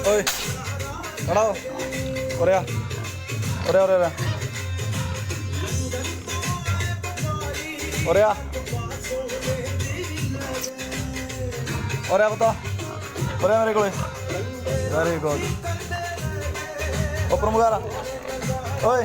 ਓਏ ਖੜਾ ਹੋ ਉਰੇ ਆ ਉਰੇ ਉਰੇ ਉਰੇ ਉਰੇ ਆ ਉਰੇ ਆ ਪਤਾ ਉਰੇ ਮੇਰੇ ਕੋਲੇ ਵੈਰੀ ਗੁੱਡ ਉੱਪਰ ਮੁਗਾਰਾ ਓਏ